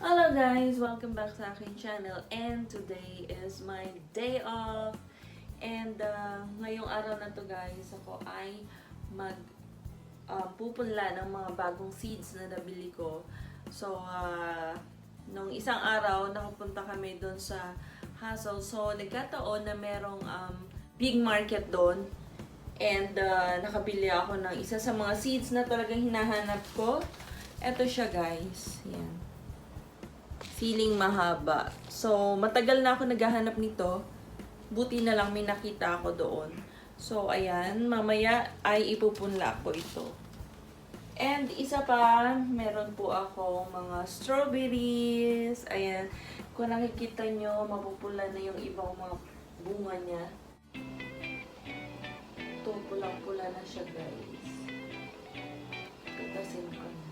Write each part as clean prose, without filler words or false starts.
Hello guys! Welcome back sa aking channel and today is my day off and ngayong araw na to guys ako ay pupunla ng mga bagong seeds na nabili ko. So nung isang araw nakapunta kami doon sa Hassel, so nagkataon na merong big market doon and nakabili ako ng isa sa mga seeds na talagang hinahanap ko. Eto siya guys, yan. Feeling mahaba. So, matagal na ako naghahanap nito. Buti na lang may nakita ako doon. So, ayan. Mamaya ay ipupunla ko ito. And isa pa, meron po ako mga strawberries. Ayan. Kung nakikita nyo, mapupula na yung ibang mga bunga niya. Ito, pulang-pula na siya guys. Pitasin ko na.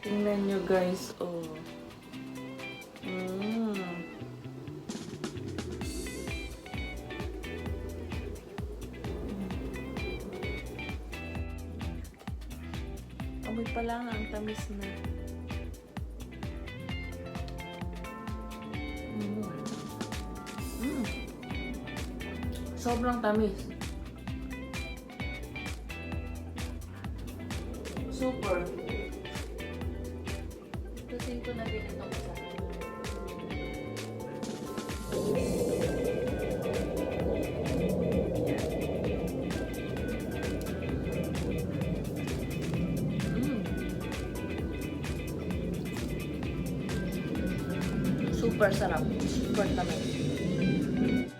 Tingnan nyo guys, oh. Amoy pa lang, ang tamis na. Sobrang tamis. Super. Tusin ko na din itong isa. Super sarap. Super tamis.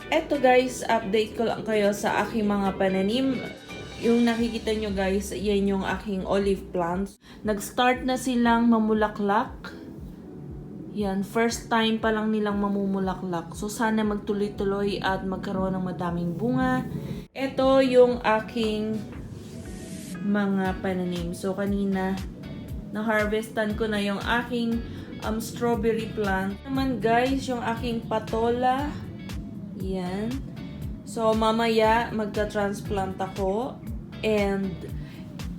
Eto guys, update ko lang kayo sa aking mga pananim. Yung nakikita nyo guys, yan yung aking olive plants. Nag-start na silang mamulaklak. Yan, first time pa lang nilang mamumulaklak. So sana magtuloy-tuloy at magkaroon ng madaming bunga. Ito yung aking mga pananim. So kanina, na-harvestan ko na yung aking strawberry plant. Naman guys, yung aking patola. Yan. So mamaya magta-transplant ako. And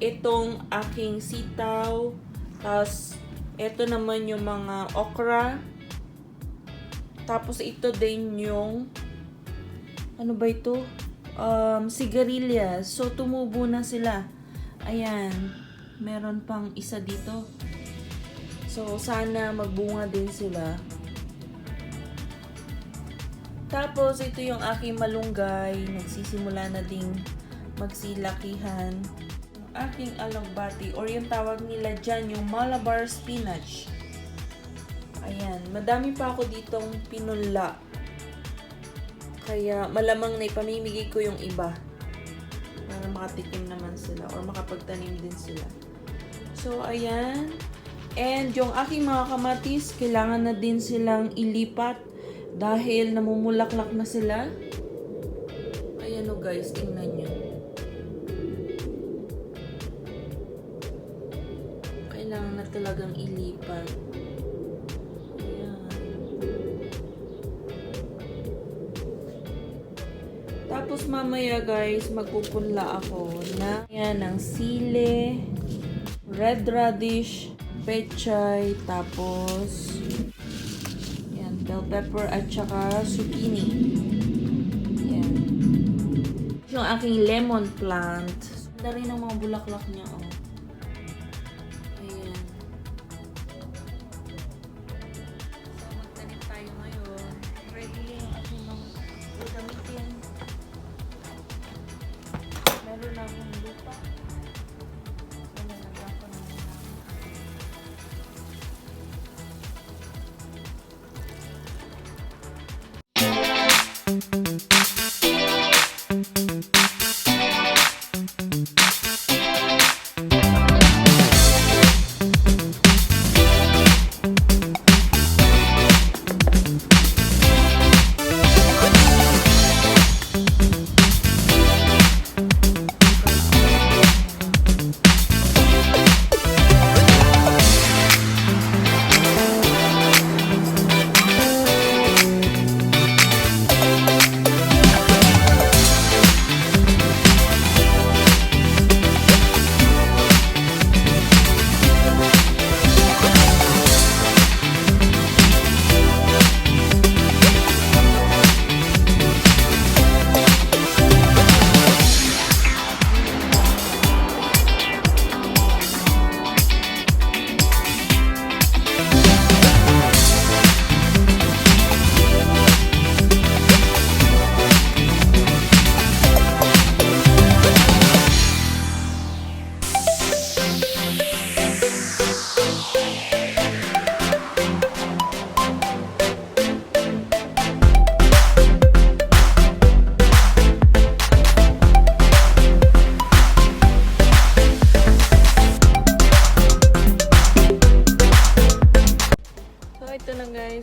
itong aking sitaw, tapos ito naman yung mga okra, tapos ito din yung ano ba ito? Sigarilyas. So tumubo na sila. Ayan, meron pang isa dito. So sana magbunga din sila. Tapos ito yung aking malunggay, nagsisimula na ding magsilakihan. Yung aking alagbati or yung tawag nila dyan, yung Malabar spinach. Ayan, madami pa ako ditong pinula. Kaya malamang na ipamimigay ko yung iba para makatikim naman sila or makapagtanim din sila. So ayan. And yung aking mga kamatis, kailangan na din silang ilipat dahil namumulaklak na sila. Ayan o guys, tingnan nyo. Kailangan na talagang ilipat. Ayan. Tapos mamaya guys, magpupunla ako na yan, ng sile, red radish, pechay, tapos yan, bell pepper at saka zucchini. Yan. Yung aking lemon plant. Ganda rin ang mga bulaklak niya, oh. Ayan. So, magtanim tayo ngayon. Ready yung aking mga gagamitin. Meron na akong lupa. Nalagyan ko na muna.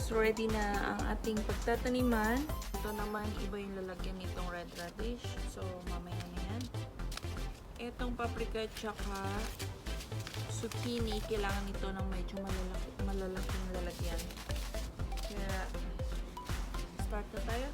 guys, ready na ang ating pagtataniman. Ito naman, iba yung lalagyan nitong red radish. So, mamaya na yan. Itong paprika tsaka zucchini, kailangan nito ng medyo malalaking lalagyan. Kaya, start na tayo.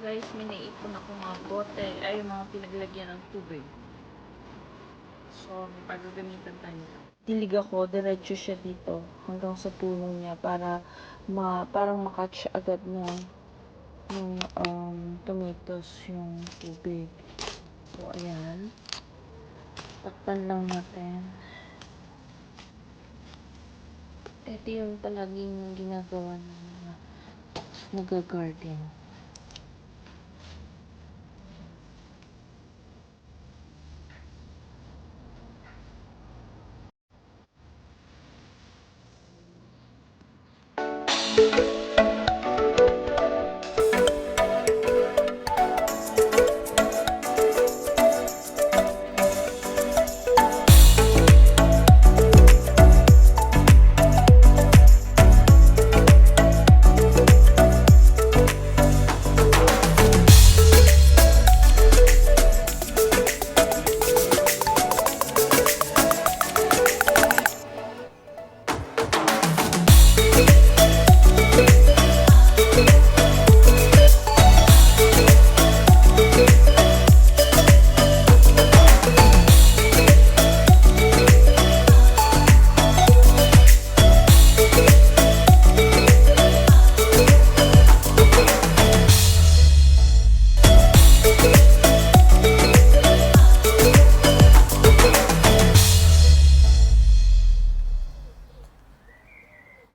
Guys, may naipon ako mga bote ay mga pinaglagyan ng tubig. So, may pagagamitan tayo. Dilig ako, diretso siya dito hanggang sa puno niya para parang makatch agad ng tomatoes yung tubig. So, ayan. Takpan lang natin. Ito yung talagang ginagawa ng mga nag-garden.